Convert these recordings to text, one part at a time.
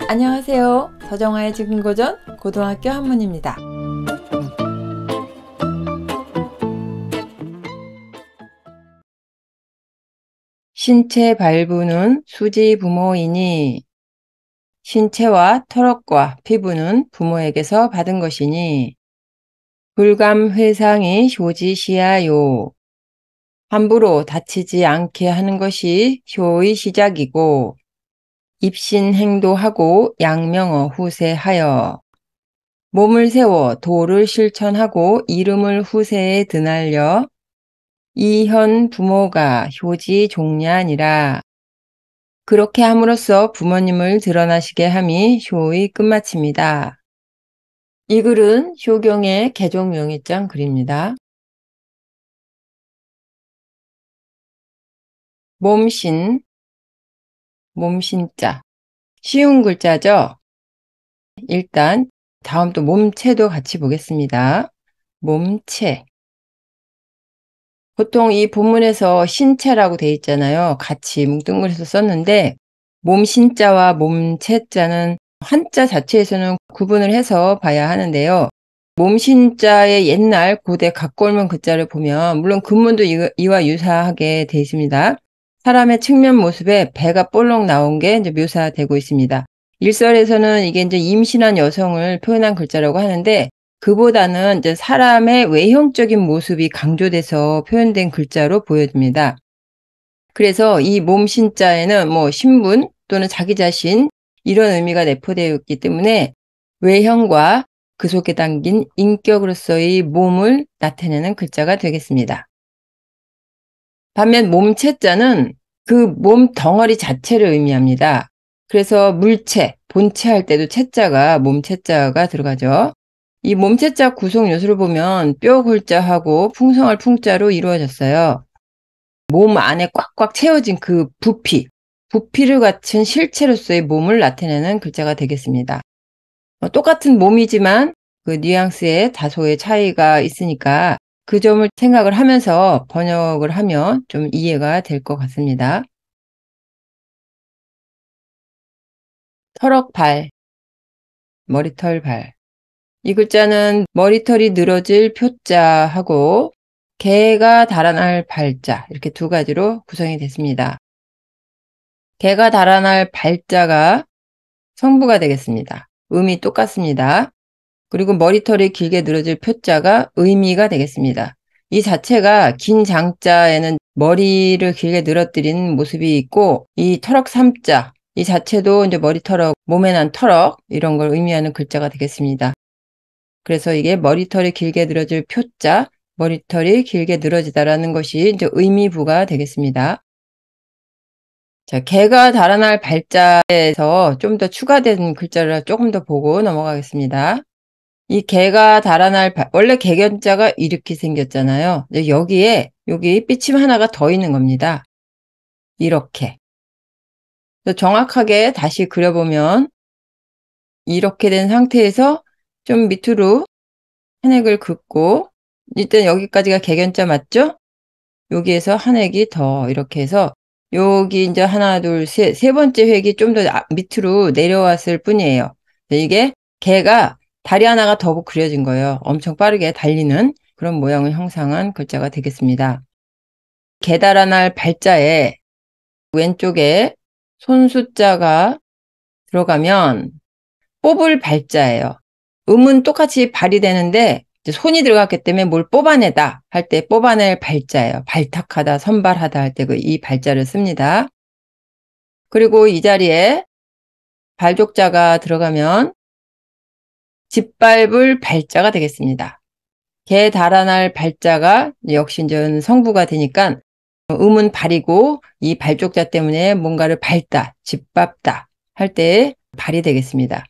안녕하세요. 서정아의 지금고전 고등학교 한문입니다. 신체 발부는 수지 부모이니 신체와 털럭과 피부는 부모에게서 받은 것이니 불감 회상이 효지시야요. 함부로 다치지 않게 하는 것이 효의 시작이고 입신행도하고 양명어 후세하여 몸을 세워 도를 실천하고 이름을 후세에 드날려 이현 부모가 효지 종냐니라. 그렇게 함으로써 부모님을 드러나시게 함이 효의 끝마칩니다. 이 글은 효경의 개종명의장 글입니다. 몸신, 몸신자. 쉬운 글자죠? 일단 다음 또 몸체도 같이 보겠습니다. 몸체. 보통 이 본문에서 신체라고 돼 있잖아요. 같이 뭉뚱그려서 썼는데 몸신자와 몸체자는 한자 자체에서는 구분을 해서 봐야 하는데요. 몸신자의 옛날 고대 각골문 글자를 보면 물론 금문도 이와 유사하게 돼 있습니다. 사람의 측면 모습에 배가 볼록 나온 게 이제 묘사되고 있습니다. 일설에서는 이게 이제 임신한 여성을 표현한 글자라고 하는데 그보다는 이제 사람의 외형적인 모습이 강조돼서 표현된 글자로 보여집니다. 그래서 이 몸신자에는 뭐 신분 또는 자기 자신 이런 의미가 내포되어 있기 때문에 외형과 그 속에 담긴 인격으로서의 몸을 나타내는 글자가 되겠습니다. 반면 몸체자는 그 몸 덩어리 자체를 의미합니다. 그래서 물체, 본체 할 때도 체자가 몸체자가 들어가죠. 이 몸체자 구성 요소를 보면 뼈 골자하고 풍성할 풍자로 이루어졌어요. 몸 안에 꽉꽉 채워진 그 부피를 갖춘 실체로서의 몸을 나타내는 글자가 되겠습니다. 똑같은 몸이지만 그 뉘앙스에 다소의 차이가 있으니까 그 점을 생각을 하면서 번역을 하면 좀 이해가 될 것 같습니다. 털럭발, 머리털 발. 이 글자는 머리털이 늘어질 표자하고 개가 달아날 발자 이렇게 두 가지로 구성이 됐습니다. 개가 달아날 발자가 성부가 되겠습니다. 음이 똑같습니다. 그리고 머리털이 길게 늘어질 표자가 의미가 되겠습니다. 이 자체가 긴 장자에는 머리를 길게 늘어뜨린 모습이 있고 이 털럭 삼자 이 자체도 이제 머리털럭, 몸에 난 털럭 이런 걸 의미하는 글자가 되겠습니다. 그래서 이게 머리털이 길게 늘어질 표자, 머리털이 길게 늘어지다라는 것이 이제 의미부가 되겠습니다. 자, 개가 달아날 발자에서 좀 더 추가된 글자를 조금 더 보고 넘어가겠습니다. 이 개가 달아날 원래 개견자가 이렇게 생겼잖아요. 여기에 여기 삐침 하나가 더 있는 겁니다. 이렇게. 정확하게 다시 그려보면 이렇게 된 상태에서 좀 밑으로 한 획을 긋고 일단 여기까지가 개견자 맞죠? 여기에서 한 획이 더 이렇게 해서 여기 이제 하나 세 번째 획이 좀 더 밑으로 내려왔을 뿐이에요. 이게 개가 다리 하나가 더 그려진 거예요. 엄청 빠르게 달리는 그런 모양을 형상한 글자가 되겠습니다. 개 달아날 발자에 왼쪽에 손수자가 들어가면 뽑을 발자예요. 음은 똑같이 발이 되는데 손이 들어갔기 때문에 뭘 뽑아내다 할 때 뽑아낼 발자예요. 발탁하다, 선발하다 할 때 이 발자를 씁니다. 그리고 이 자리에 발족자가 들어가면 짓밟을 발자가 되겠습니다. 개 달아날 발자가 역시 이제 성부가 되니까 음은 발이고 이 발족자 때문에 뭔가를 밟다, 짓밟다 할 때 발이 되겠습니다.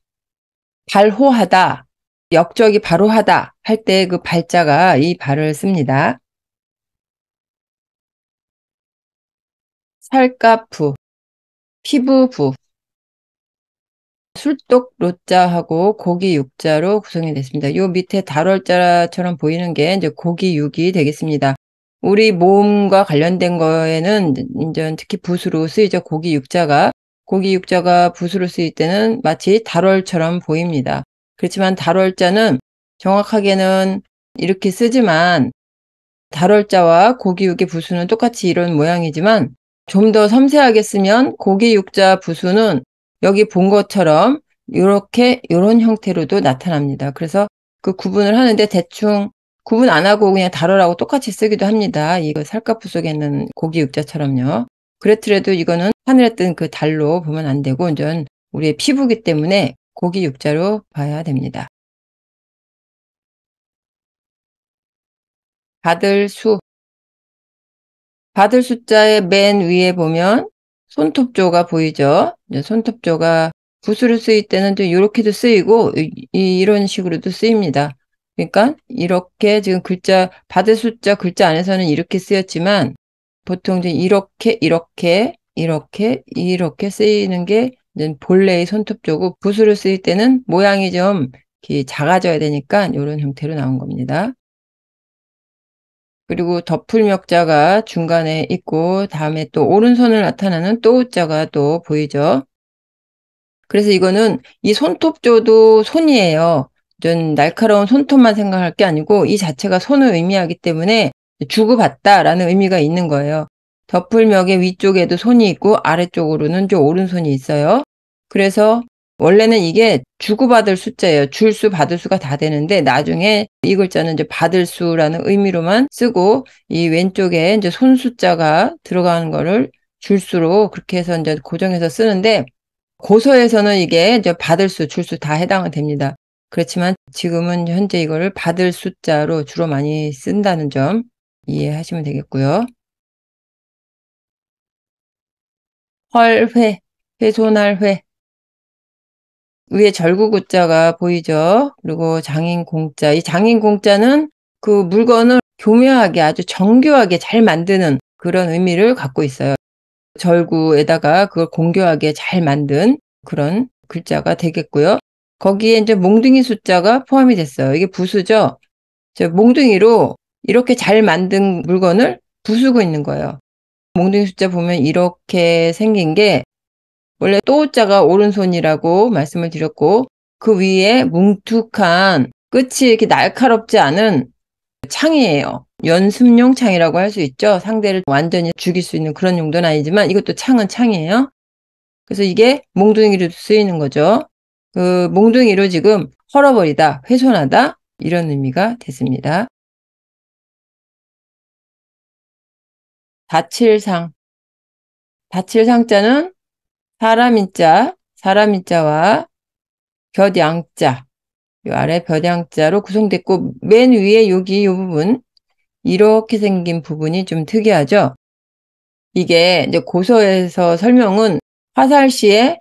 발호하다, 역적이 바로 하다 할 때 그 발자가 이 발을 씁니다. 살갑부, 피부부, 술독 로자하고 고기 육자로 구성이 됐습니다. 요 밑에 달월자처럼 보이는 게 이제 고기 육이 되겠습니다. 우리 몸과 관련된 거에는 이제 특히 붓으로 쓰이죠. 고기 육자가 고기 육자가 붓으로 쓰일 때는 마치 달월처럼 보입니다. 그렇지만 달월자는 정확하게는 이렇게 쓰지만 달월자와 고기육의 부수는 똑같이 이런 모양이지만 좀 더 섬세하게 쓰면 고기육자 부수는 여기 본 것처럼 요런 형태로도 나타납니다. 그래서 그 구분을 하는데 대충 구분 안 하고 그냥 달월하고 똑같이 쓰기도 합니다. 이거 살갗부 속에 있는 고기육자처럼요. 그렇더라도 이거는 하늘에 뜬 그 달로 보면 안 되고 이제 우리의 피부기 때문에 고기육자로 봐야 됩니다. 받을 수. 받을 숫자의 맨 위에 보면 손톱조가 보이죠? 이제 손톱조가 붓으로 쓰일 때는 또 이렇게도 쓰이고 이런 식으로도 쓰입니다. 그러니까 이렇게 지금 글자 받을 숫자 글자 안에서는 이렇게 쓰였지만 보통 이제 이렇게 쓰이는 게 이제 본래의 손톱조고 붓으로 쓰일 때는 모양이 좀 작아져야 되니까 이런 형태로 나온 겁니다. 그리고 덧풀명자가 중간에 있고 다음에 또 오른손을 나타나는 또자가 또 보이죠. 그래서 이거는 이 손톱조도 손이에요. 좀 날카로운 손톱만 생각할 게 아니고 이 자체가 손을 의미하기 때문에 주고받다라는 의미가 있는 거예요. 덧풀명의 위쪽에도 손이 있고 아래쪽으로는 좀 오른손이 있어요. 그래서 원래는 이게 주고받을 숫자예요. 줄 수, 받을 수가 다 되는데 나중에 이 글자는 이제 받을 수라는 의미로만 쓰고 이 왼쪽에 이제 손 숫자가 들어가는 거를 줄수로 그렇게 해서 이제 고정해서 쓰는데 고서에서는 이게 이제 받을 수, 줄 수 다 해당은 됩니다. 그렇지만 지금은 현재 이거를 받을 숫자로 주로 많이 쓴다는 점 이해하시면 되겠고요. 헐회, 훼손할 회. 위에 절구구자가 보이죠? 그리고 장인공자. 이 장인공자는 그 물건을 교묘하게 아주 정교하게 잘 만드는 그런 의미를 갖고 있어요. 절구에다가 그걸 공교하게 잘 만든 그런 글자가 되겠고요. 거기에 이제 몽둥이 숫자가 포함이 됐어요. 이게 부수죠? 몽둥이로 이렇게 잘 만든 물건을 부수고 있는 거예요. 몽둥이 숫자 보면 이렇게 생긴 게 원래 또자가 오른손이라고 말씀을 드렸고 그 위에 뭉툭한 끝이 이렇게 날카롭지 않은 창이에요. 연습용 창이라고 할 수 있죠. 상대를 완전히 죽일 수 있는 그런 용도는 아니지만 이것도 창은 창이에요. 그래서 이게 몽둥이로 쓰이는 거죠. 그 몽둥이로 지금 헐어버리다, 훼손하다 이런 의미가 됐습니다. 다칠상. 다칠상자는 사람인자와 볕양자, 요 아래 볕양자로 구성됐고 맨 위에 여기 요 부분 이렇게 생긴 부분이 좀 특이하죠. 이게 이제 고서에서 설명은 화살시에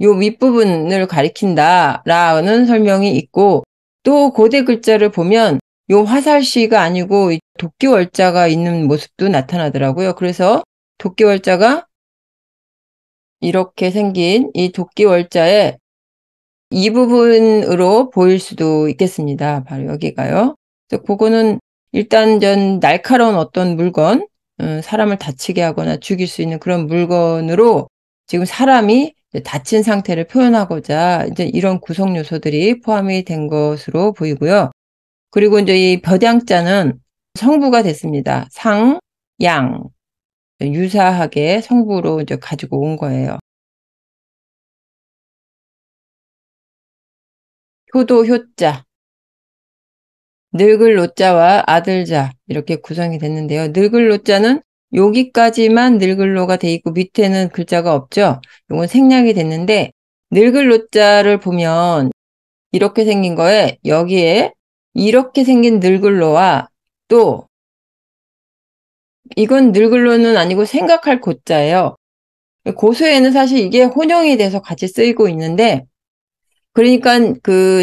요 윗부분을 가리킨다라는 설명이 있고 또 고대 글자를 보면 요 화살시가 아니고 도끼월자가 있는 모습도 나타나더라고요. 그래서 도끼월자가 이렇게 생긴 이 도끼월자에 이 부분으로 보일 수도 있겠습니다. 바로 여기가요. 그래서 그거는 일단 전 날카로운 어떤 물건, 사람을 다치게 하거나 죽일 수 있는 그런 물건으로 지금 사람이 다친 상태를 표현하고자 이제 이런 구성 요소들이 포함이 된 것으로 보이고요. 그리고 이제 이 벼양자는 성부가 됐습니다. 상, 양. 유사하게 성부로 이제 가지고 온 거예요. 효도, 효자. 늙을 노자와 아들자 이렇게 구성이 됐는데요. 늙을 노자는 여기까지만 늙을로가 돼 있고 밑에는 글자가 없죠. 이건 생략이 됐는데 늙을 노자를 보면 이렇게 생긴 거에 여기에 이렇게 생긴 늙을로와 또 이건 늙을로는 아니고 생각할 고자예요. 고수에는 사실 이게 혼용이 돼서 같이 쓰이고 있는데 그러니까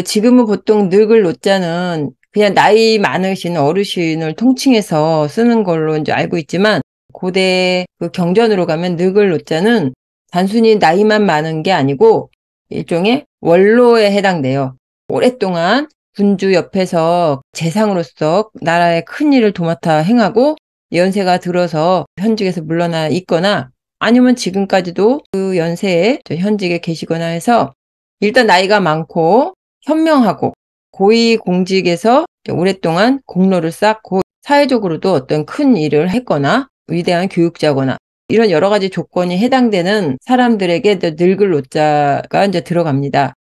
지금은 보통 늙을 노자는 그냥 나이 많으신 어르신을 통칭해서 쓰는 걸로 이제 알고 있지만 고대 그 경전으로 가면 늙을 노자는 단순히 나이만 많은 게 아니고 일종의 원로에 해당돼요. 오랫동안 군주 옆에서 재상으로서 나라의 큰 일을 도맡아 행하고 연세가 들어서 현직에서 물러나 있거나 아니면 지금까지도 그 연세에 현직에 계시거나 해서 일단 나이가 많고 현명하고 고위공직에서 오랫동안 공로를 쌓고 사회적으로도 어떤 큰 일을 했거나 위대한 교육자거나 이런 여러 가지 조건이 해당되는 사람들에게 늙을 노자가 이제 들어갑니다.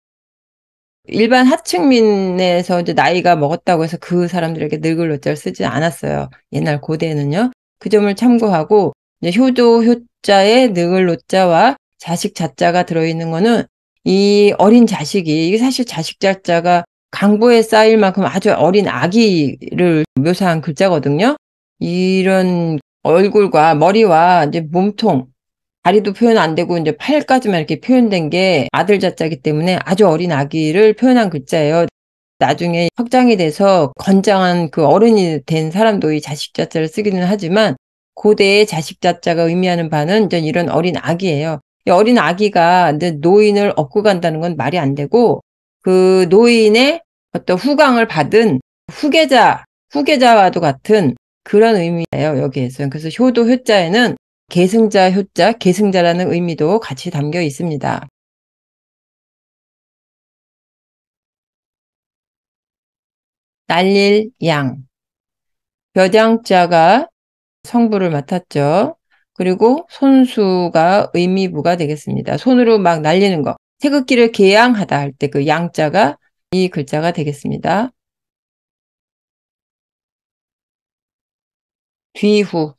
일반 하층민에서 이제 나이가 먹었다고 해서 그 사람들에게 늙을 노자를 쓰지 않았어요. 옛날 고대에는요. 그 점을 참고하고 이제 효도 효자에 늙을 노자와 자식 자자가 들어있는 거는 이 어린 자식이, 이게 사실 자식 자자가 강보에 쌓일 만큼 아주 어린 아기를 묘사한 글자거든요. 이런 얼굴과 머리와 이제 몸통, 다리도 표현 안 되고 이제 팔까지만 이렇게 표현된 게 아들 자자이기 때문에 아주 어린 아기를 표현한 글자예요. 나중에 확장이 돼서 건장한 그 어른이 된 사람도 이 자식 자자를 쓰기는 하지만 고대의 자식 자자가 의미하는 바는 이제 이런 어린 아기예요. 이 어린 아기가 이제 노인을 업고 간다는 건 말이 안 되고 그 노인의 어떤 후광을 받은 후계자와도 같은 그런 의미예요, 여기에서. 그래서 효도 효자에는 계승자 효자, 계승자라는 의미도 같이 담겨 있습니다. 날릴 양. 벼장자가 성부를 맡았죠. 그리고 손수가 의미부가 되겠습니다. 손으로 막 날리는 거. 태극기를 개양하다 할 때 그 양자가 이 글자가 되겠습니다. 뒤후.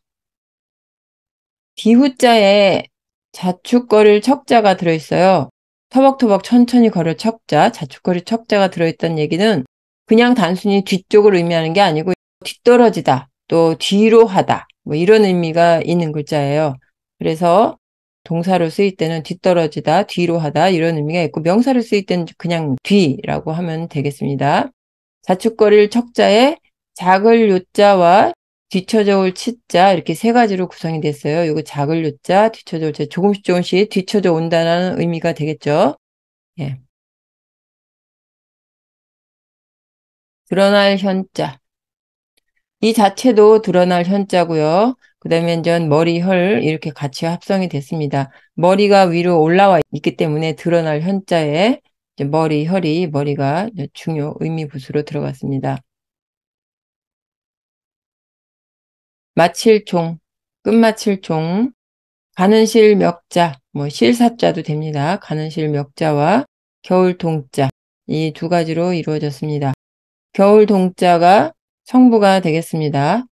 뒤후자에 자축거릴 척자가 들어있어요. 터벅터벅 천천히 걸을 척자, 자축거릴 척자가 들어있다는 얘기는 그냥 단순히 뒤쪽을 의미하는 게 아니고 뒤떨어지다, 또 뒤로 하다, 뭐 이런 의미가 있는 글자예요. 그래서 동사로 쓰일 때는 뒤떨어지다, 뒤로 하다 이런 의미가 있고 명사로 쓰일 때는 그냥 뒤라고 하면 되겠습니다. 자축거릴 척자에 작을 요자와 뒤쳐져 올 치자 이렇게 세 가지로 구성이 됐어요. 이거 작을 요자, 뒤쳐져 올 자 조금씩 뒤쳐져 온다는 의미가 되겠죠. 예. 드러날 현자. 이 자체도 드러날 현자고요. 그 다음에 이제 머리, 혈 이렇게 같이 합성이 됐습니다. 머리가 위로 올라와 있기 때문에 드러날 현자에 이제 머리, 혈이 머리가 중요 의미부수로 들어갔습니다. 마칠 종, 끝마칠 종, 가는 실 멱자, 뭐 실사자도 됩니다. 가는 실 멱자와 겨울 동자 이 두 가지로 이루어졌습니다. 겨울 동자가 성부가 되겠습니다.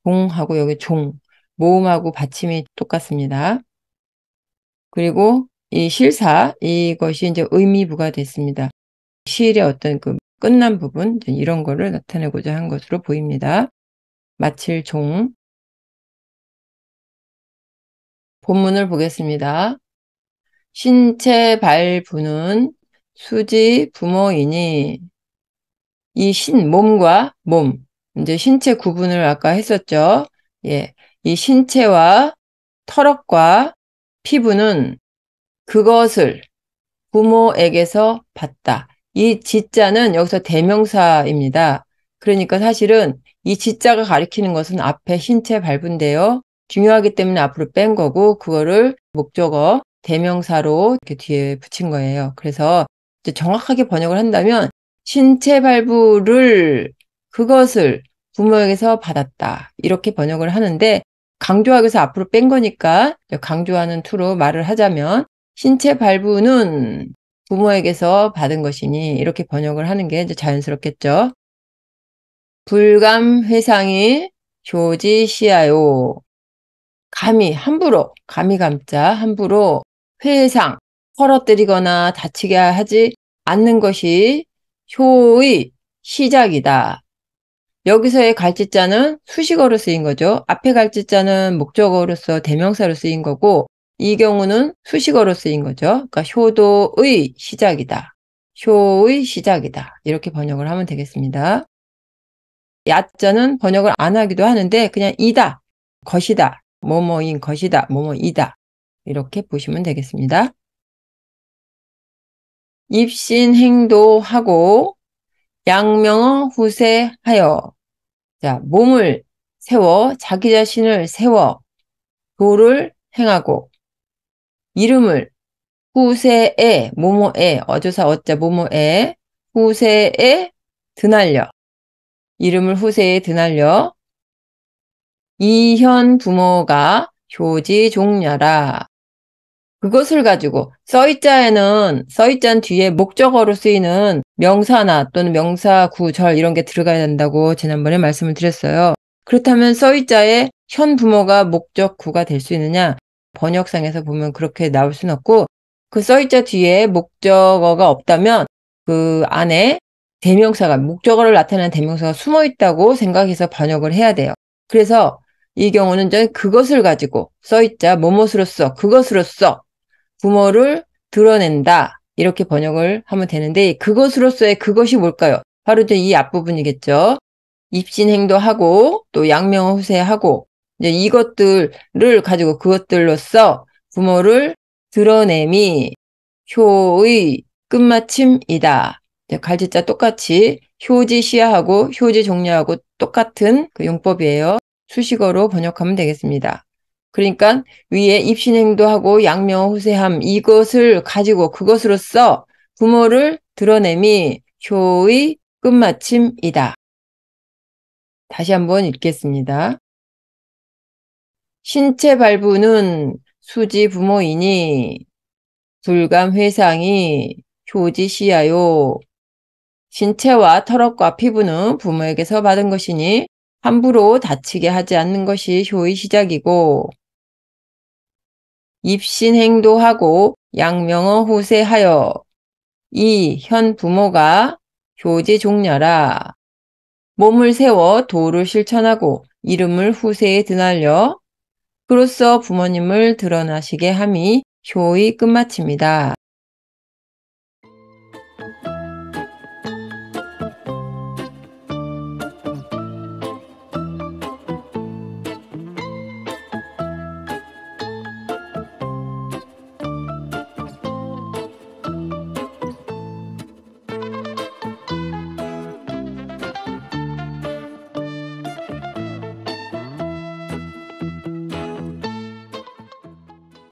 동하고 여기 종, 모음하고 받침이 똑같습니다. 그리고 이 실사 이것이 이제 의미부가 됐습니다. 시일의 어떤 그 끝난 부분 이런 거를 나타내고자 한 것으로 보입니다. 마칠 종. 본문을 보겠습니다. 신체 발부는 수지 부모이니 이 몸과 몸 이제 신체 구분을 아까 했었죠. 예, 이 신체와 털억과 피부는 그것을 부모에게서 받다. 이 지자는 여기서 대명사입니다. 그러니까 사실은 이 지자가 가리키는 것은 앞에 신체 발부인데요. 중요하기 때문에 앞으로 뺀 거고 그거를 목적어 대명사로 이렇게 뒤에 붙인 거예요. 그래서 이제 정확하게 번역을 한다면 신체 발부를 그것을 부모에게서 받았다. 이렇게 번역을 하는데 강조하기 위해서 앞으로 뺀 거니까 강조하는 투로 말을 하자면 신체 발부는 부모에게서 받은 것이니 이렇게 번역을 하는 게 이제 자연스럽겠죠. 불감 회상이 조지시하요. 감히 함부로 감히 감자 함부로 회상 헐어뜨리거나 다치게 하지 않는 것이 효의 시작이다. 여기서의 갈짓자는 수식어로 쓰인 거죠. 앞에 갈짓자는 목적어로서 대명사로 쓰인 거고 이 경우는 수식어로 쓰인 거죠. 그러니까 효도의 시작이다. 효의 시작이다. 이렇게 번역을 하면 되겠습니다. 야자는 번역을 안 하기도 하는데 그냥 이다, 것이다, 뭐뭐인 것이다, 뭐뭐이다. 이렇게 보시면 되겠습니다. 입신행도하고 양명어 후세하여 자, 몸을 세워 자기 자신을 세워 도를 행하고 이름을 후세에 뭐뭐에 어조사 어자 뭐뭐에 후세에 드날려 이름을 후세에 드날려 이현 부모가 효지 종려라. 그것을 가지고 써있자에는 써있자는 뒤에 목적어로 쓰이는 명사나 또는 명사 구절 이런 게 들어가야 된다고 지난번에 말씀을 드렸어요. 그렇다면 써있자에 현 부모가 목적구가 될 수 있느냐? 번역상에서 보면 그렇게 나올 수는 없고 그 써있자 뒤에 목적어가 없다면 그 안에 대명사가 목적어를 나타내는 대명사가 숨어 있다고 생각해서 번역을 해야 돼요. 그래서 이 경우는 그것을 가지고 써있자 뭐뭇으로써 그것으로써 부모를 드러낸다 이렇게 번역을 하면 되는데 그것으로서의 그것이 뭘까요? 바로 이 앞부분이겠죠. 입신행도 하고 또 양명후세하고 이제 이것들을 가지고 그것들로써 부모를 드러냄이 효의 끝마침이다. 갈지자 똑같이 효지시야하고 효지종려하고 똑같은 그 용법이에요. 수식어로 번역하면 되겠습니다. 그러니까 위에 입신행도 하고 양명후세함 이것을 가지고 그것으로써 부모를 드러냄이 효의 끝마침이다. 다시 한번 읽겠습니다. 신체 발부는 수지 부모이니 불감회상이 효지시야요. 신체와 털업과 피부는 부모에게서 받은 것이니 함부로 다치게 하지 않는 것이 효의 시작이고 입신행도하고 양명어 후세하여 이 현 부모가 효지 종려라. 몸을 세워 도를 실천하고 이름을 후세에 드날려 그로써 부모님을 드러나시게 함이 효의 끝마침이다.